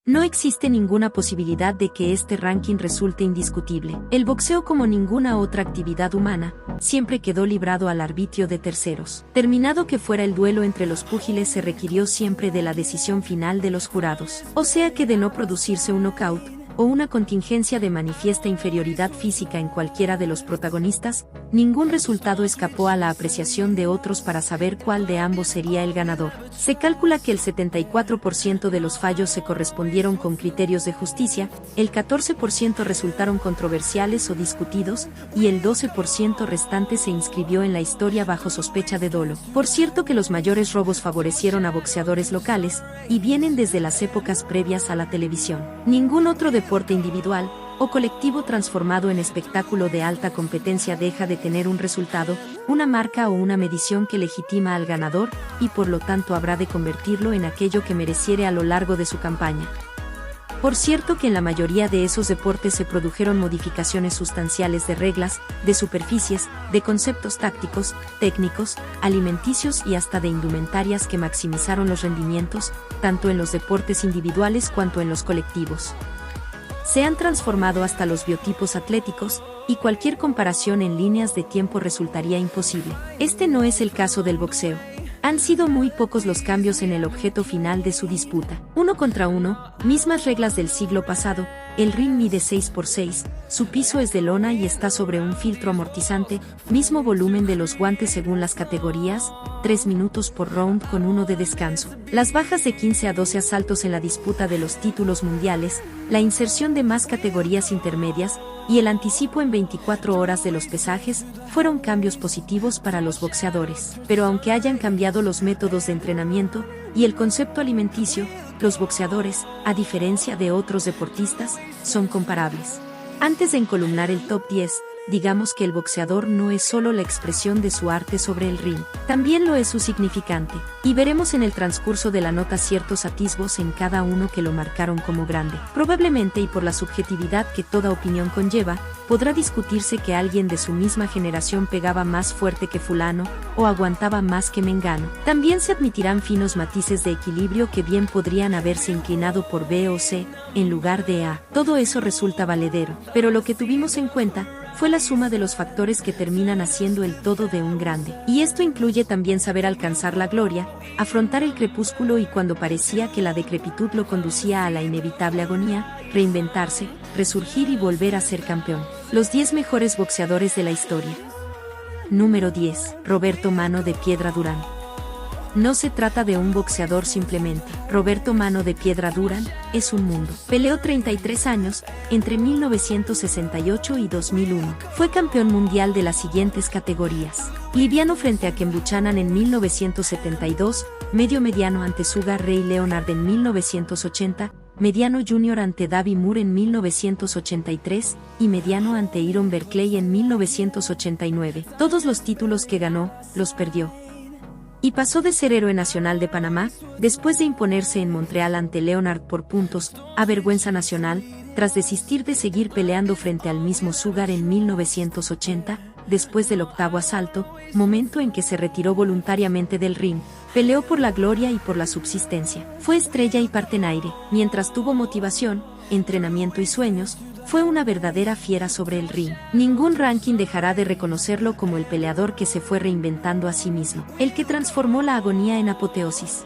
No existe ninguna posibilidad de que este ranking resulte indiscutible. El boxeo, como ninguna otra actividad humana, siempre quedó librado al arbitrio de terceros. Terminado que fuera el duelo entre los púgiles, se requirió siempre de la decisión final de los jurados. O sea que de no producirse un knockout, o una contingencia de manifiesta inferioridad física en cualquiera de los protagonistas, ningún resultado escapó a la apreciación de otros para saber cuál de ambos sería el ganador. Se calcula que el 74% de los fallos se correspondieron con criterios de justicia, el 14% resultaron controversiales o discutidos, y el 12% restante se inscribió en la historia bajo sospecha de dolo. Por cierto que los mayores robos favorecieron a boxeadores locales, y vienen desde las épocas previas a la televisión. Ningún otro deporte individual o colectivo transformado en espectáculo de alta competencia deja de tener un resultado, una marca o una medición que legitima al ganador, y por lo tanto habrá de convertirlo en aquello que mereciere a lo largo de su campaña. Por cierto que en la mayoría de esos deportes se produjeron modificaciones sustanciales de reglas, de superficies, de conceptos tácticos, técnicos, alimenticios y hasta de indumentarias que maximizaron los rendimientos, tanto en los deportes individuales cuanto en los colectivos. Se han transformado hasta los biotipos atléticos, y cualquier comparación en líneas de tiempo resultaría imposible. Este no es el caso del boxeo. Han sido muy pocos los cambios en el objeto final de su disputa. 1 contra 1, mismas reglas del siglo pasado, el ring mide 6x6, su piso es de lona y está sobre un filtro amortizante, mismo volumen de los guantes según las categorías, 3 minutos por round con 1 de descanso. Las bajas de 15 a 12 asaltos en la disputa de los títulos mundiales, la inserción de más categorías intermedias, y el anticipo en 24 horas de los pesajes, fueron cambios positivos para los boxeadores. Pero aunque hayan cambiado los métodos de entrenamiento y el concepto alimenticio, los boxeadores, a diferencia de otros deportistas, son comparables. Antes de encolumnar el top 10, digamos que el boxeador no es solo la expresión de su arte sobre el ring, también lo es su significante, y veremos en el transcurso de la nota ciertos atisbos en cada uno que lo marcaron como grande. Probablemente, y por la subjetividad que toda opinión conlleva, podrá discutirse que alguien de su misma generación pegaba más fuerte que fulano, o aguantaba más que mengano. También se admitirán finos matices de equilibrio que bien podrían haberse inclinado por B o C, en lugar de A. Todo eso resulta valedero, pero lo que tuvimos en cuenta fue la suma de los factores que terminan haciendo el todo de un grande. Y esto incluye también saber alcanzar la gloria, afrontar el crepúsculo y cuando parecía que la decrepitud lo conducía a la inevitable agonía, reinventarse, resurgir y volver a ser campeón. Los 10 mejores boxeadores de la historia. Número 10. Roberto Mano de Piedra Durán. No se trata de un boxeador simplemente. Roberto Mano de Piedra Durán es un mundo. Peleó 33 años, entre 1968 y 2001. Fue campeón mundial de las siguientes categorías: liviano frente a Ken Buchanan en 1972, medio mediano ante Sugar Ray Leonard en 1980, mediano junior ante Davy Moore en 1983, y mediano ante Iron Berkeley en 1989. Todos los títulos que ganó, los perdió. Y pasó de ser héroe nacional de Panamá, después de imponerse en Montreal ante Leonard por puntos, a vergüenza nacional, tras desistir de seguir peleando frente al mismo Sugar en 1980, después del 8º asalto, momento en que se retiró voluntariamente del ring. Peleó por la gloria y por la subsistencia. Fue estrella y partenaire, mientras tuvo motivación, entrenamiento y sueños, fue una verdadera fiera sobre el ring. Ningún ranking dejará de reconocerlo como el peleador que se fue reinventando a sí mismo, el que transformó la agonía en apoteosis.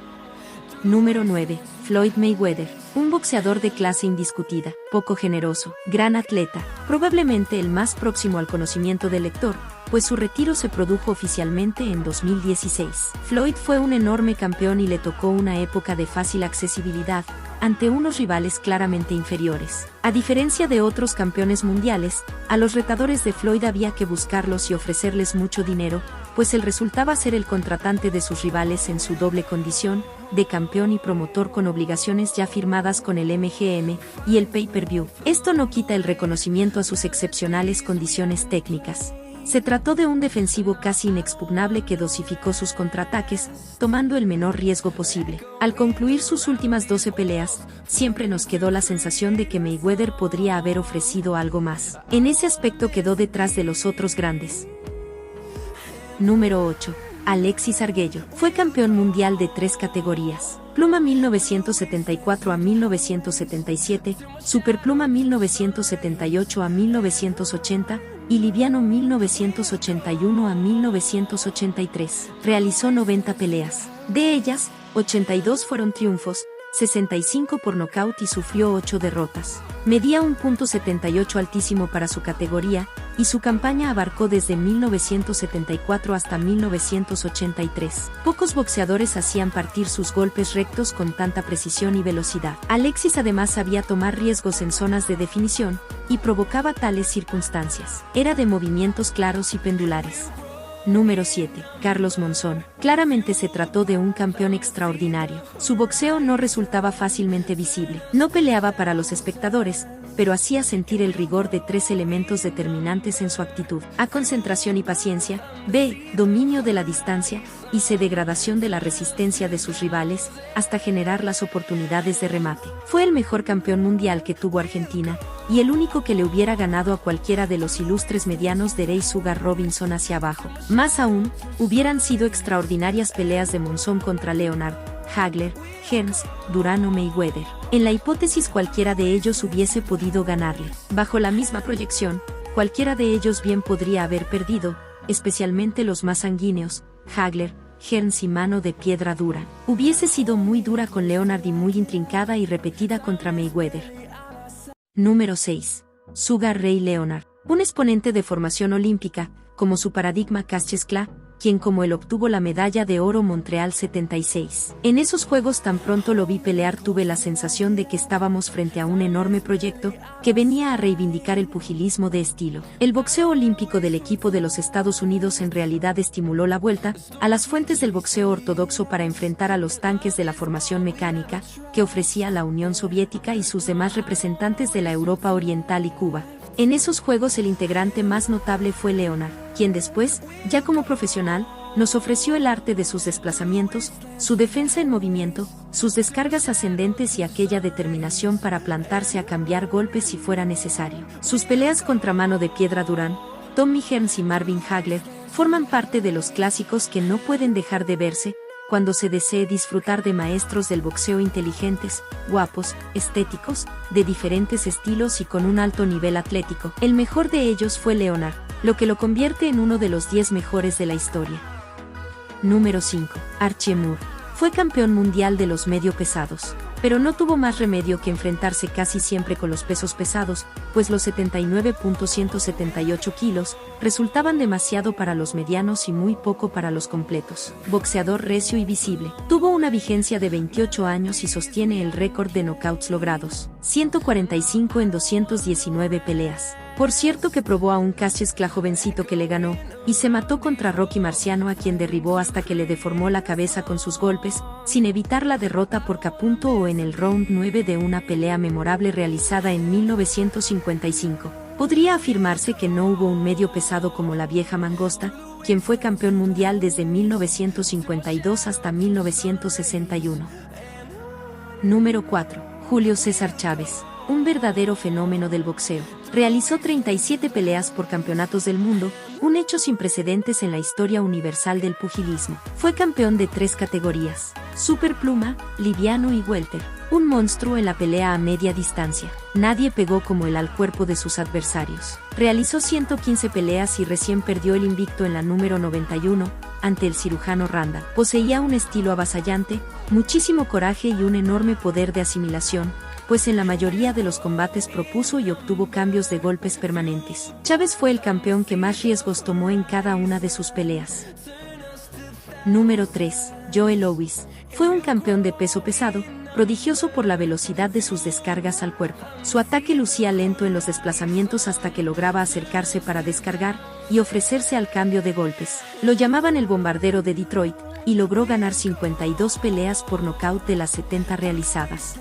Número 9. Floyd Mayweather, un boxeador de clase indiscutida, poco generoso, gran atleta, probablemente el más próximo al conocimiento del lector, pues su retiro se produjo oficialmente en 2016. Floyd fue un enorme campeón y le tocó una época de fácil accesibilidad, ante unos rivales claramente inferiores. A diferencia de otros campeones mundiales, a los retadores de Floyd había que buscarlos y ofrecerles mucho dinero, pues él resultaba ser el contratante de sus rivales en su doble condición, de campeón y promotor con obligaciones ya firmadas con el MGM y el pay-per-view. Esto no quita el reconocimiento a sus excepcionales condiciones técnicas. Se trató de un defensivo casi inexpugnable que dosificó sus contraataques, tomando el menor riesgo posible. Al concluir sus últimas 12 peleas, siempre nos quedó la sensación de que Mayweather podría haber ofrecido algo más. En ese aspecto quedó detrás de los otros grandes. Número 8. Alexis Arguello. Fue campeón mundial de 3 categorías. Pluma 1974 a 1977, Superpluma 1978 a 1980 y Liviano 1981 a 1983. Realizó 90 peleas. De ellas, 82 fueron triunfos, 65 por nocaut y sufrió 8 derrotas. Medía 1.78 altísimo para su categoría, y su campaña abarcó desde 1974 hasta 1983. Pocos boxeadores hacían partir sus golpes rectos con tanta precisión y velocidad. Alexis además sabía tomar riesgos en zonas de definición, y provocaba tales circunstancias. Era de movimientos claros y pendulares. Número 7. Carlos Monzón. Claramente se trató de un campeón extraordinario. Su boxeo no resultaba fácilmente visible. No peleaba para los espectadores, pero hacía sentir el rigor de 3 elementos determinantes en su actitud: A, concentración y paciencia; B, dominio de la distancia; y C, degradación de la resistencia de sus rivales, hasta generar las oportunidades de remate. Fue el mejor campeón mundial que tuvo Argentina, y el único que le hubiera ganado a cualquiera de los ilustres medianos de Ray Sugar Robinson hacia abajo. Más aún, hubieran sido extraordinarias peleas de Monzón contra Leonard, Hagler, Hearns, Duran o Mayweather. En la hipótesis cualquiera de ellos hubiese podido ganarle. Bajo la misma proyección, cualquiera de ellos bien podría haber perdido, especialmente los más sanguíneos, Hagler, Hearns y Mano de Piedra Dura. Hubiese sido muy dura con Leonard y muy intrincada y repetida contra Mayweather. Número 6. Sugar Ray Leonard. Un exponente de formación olímpica, como su paradigma Cassius Clay, quien como él obtuvo la medalla de oro Montreal 76. En esos juegos, tan pronto lo vi pelear, tuve la sensación de que estábamos frente a un enorme proyecto que venía a reivindicar el pugilismo de estilo. El boxeo olímpico del equipo de los Estados Unidos en realidad estimuló la vuelta a las fuentes del boxeo ortodoxo para enfrentar a los tanques de la formación mecánica que ofrecía la Unión Soviética y sus demás representantes de la Europa Oriental y Cuba. En esos juegos el integrante más notable fue Leonard, quien después, ya como profesional, nos ofreció el arte de sus desplazamientos, su defensa en movimiento, sus descargas ascendentes y aquella determinación para plantarse a cambiar golpes si fuera necesario. Sus peleas contra Mano de Piedra Durán, Tommy Hearns y Marvin Hagler forman parte de los clásicos que no pueden dejar de verse cuando se desee disfrutar de maestros del boxeo inteligentes, guapos, estéticos, de diferentes estilos y con un alto nivel atlético. El mejor de ellos fue Leonard, lo que lo convierte en uno de los 10 mejores de la historia. Número 5. Archie Moore. Fue campeón mundial de los medio pesados, pero no tuvo más remedio que enfrentarse casi siempre con los pesos pesados, pues los 79.178 kilos resultaban demasiado para los medianos y muy poco para los completos. Boxeador recio y visible, tuvo una vigencia de 28 años y sostiene el récord de knockouts logrados, 145 en 219 peleas. Por cierto que probó a un Cassius Clay jovencito que le ganó, y se mató contra Rocky Marciano, a quien derribó hasta que le deformó la cabeza con sus golpes, sin evitar la derrota por KO o en el round 9 de una pelea memorable realizada en 1955. Podría afirmarse que no hubo un medio pesado como la vieja Mangosta, quien fue campeón mundial desde 1952 hasta 1961. Número 4. Julio César Chávez. Un verdadero fenómeno del boxeo. Realizó 37 peleas por campeonatos del mundo, un hecho sin precedentes en la historia universal del pugilismo. Fue campeón de 3 categorías: Superpluma, Liviano y Welter. Un monstruo en la pelea a media distancia. Nadie pegó como él al cuerpo de sus adversarios. Realizó 115 peleas y recién perdió el invicto en la número 91, ante el cirujano Randa. Poseía un estilo avasallante, muchísimo coraje y un enorme poder de asimilación, pues en la mayoría de los combates propuso y obtuvo cambios de golpes permanentes. Chávez fue el campeón que más riesgos tomó en cada una de sus peleas. Número 3. Joe Louis. Fue un campeón de peso pesado, prodigioso por la velocidad de sus descargas al cuerpo. Su ataque lucía lento en los desplazamientos hasta que lograba acercarse para descargar y ofrecerse al cambio de golpes. Lo llamaban el bombardero de Detroit, y logró ganar 52 peleas por nocaut de las 70 realizadas.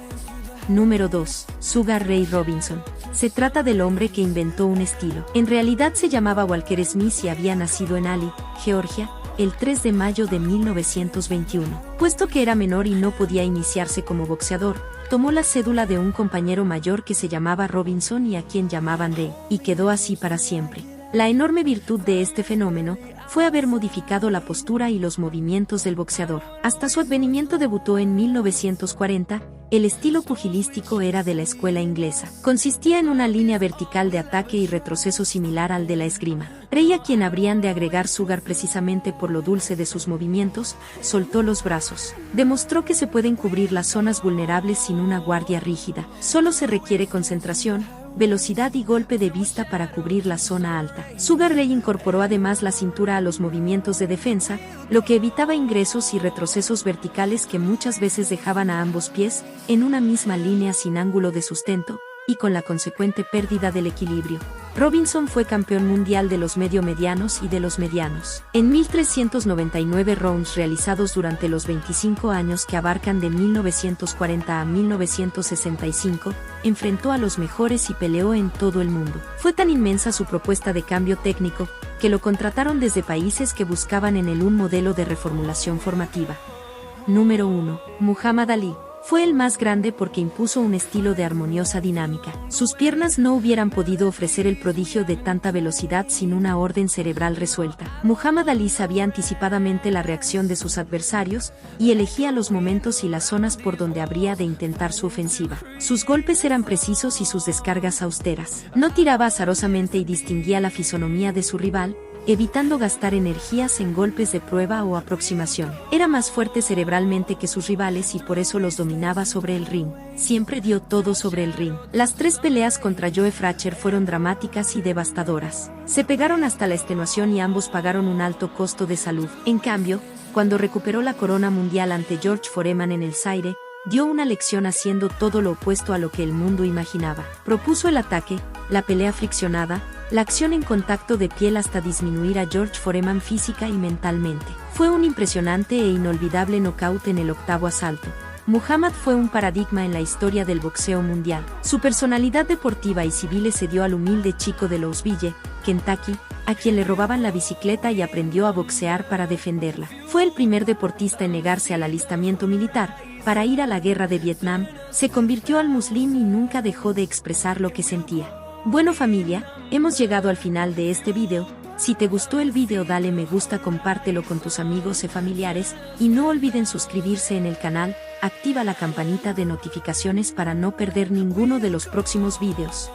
Número 2. Sugar Ray Robinson. Se trata del hombre que inventó un estilo. En realidad se llamaba Walker Smith y había nacido en Ali, Georgia, el 3 de mayo de 1921. Puesto que era menor y no podía iniciarse como boxeador, tomó la cédula de un compañero mayor que se llamaba Robinson y a quien llamaban Ray, y quedó así para siempre. La enorme virtud de este fenómeno fue haber modificado la postura y los movimientos del boxeador. Hasta su advenimiento debutó en 1940, el estilo pugilístico era de la escuela inglesa. Consistía en una línea vertical de ataque y retroceso similar al de la esgrima. Creía quien habrían de agregar Sugar precisamente por lo dulce de sus movimientos, soltó los brazos. Demostró que se pueden cubrir las zonas vulnerables sin una guardia rígida. Solo se requiere concentración, velocidad y golpe de vista para cubrir la zona alta. Sugar Ray incorporó además la cintura a los movimientos de defensa, lo que evitaba ingresos y retrocesos verticales que muchas veces dejaban a ambos pies en una misma línea sin ángulo de sustento, y con la consecuente pérdida del equilibrio. Robinson fue campeón mundial de los medio-medianos y de los medianos. En 1399 rounds realizados durante los 25 años que abarcan de 1940 a 1965, enfrentó a los mejores y peleó en todo el mundo. Fue tan inmensa su propuesta de cambio técnico, que lo contrataron desde países que buscaban en él un modelo de reformulación formativa. Número 1. Muhammad Ali. Fue el más grande porque impuso un estilo de armoniosa dinámica. Sus piernas no hubieran podido ofrecer el prodigio de tanta velocidad sin una orden cerebral resuelta. Muhammad Ali sabía anticipadamente la reacción de sus adversarios, y elegía los momentos y las zonas por donde habría de intentar su ofensiva. Sus golpes eran precisos y sus descargas austeras. No tiraba azarosamente y distinguía la fisonomía de su rival, evitando gastar energías en golpes de prueba o aproximación. Era más fuerte cerebralmente que sus rivales y por eso los dominaba sobre el ring. Siempre dio todo sobre el ring. Las 3 peleas contra Joe Frazier fueron dramáticas y devastadoras. Se pegaron hasta la extenuación y ambos pagaron un alto costo de salud. En cambio, cuando recuperó la corona mundial ante George Foreman en el Zaire, dio una lección haciendo todo lo opuesto a lo que el mundo imaginaba. Propuso el ataque, la pelea friccionada, la acción en contacto de piel hasta disminuir a George Foreman física y mentalmente. Fue un impresionante e inolvidable knockout en el 8º asalto. Muhammad fue un paradigma en la historia del boxeo mundial. Su personalidad deportiva y civil se dio al humilde chico de Louisville, Kentucky, a quien le robaban la bicicleta y aprendió a boxear para defenderla. Fue el primer deportista en negarse al alistamiento militar, para ir a la guerra de Vietnam, se convirtió al muslim y nunca dejó de expresar lo que sentía. Bueno familia, hemos llegado al final de este video. Si te gustó el video dale me gusta, compártelo con tus amigos y familiares, y no olviden suscribirse en el canal, activa la campanita de notificaciones para no perder ninguno de los próximos videos.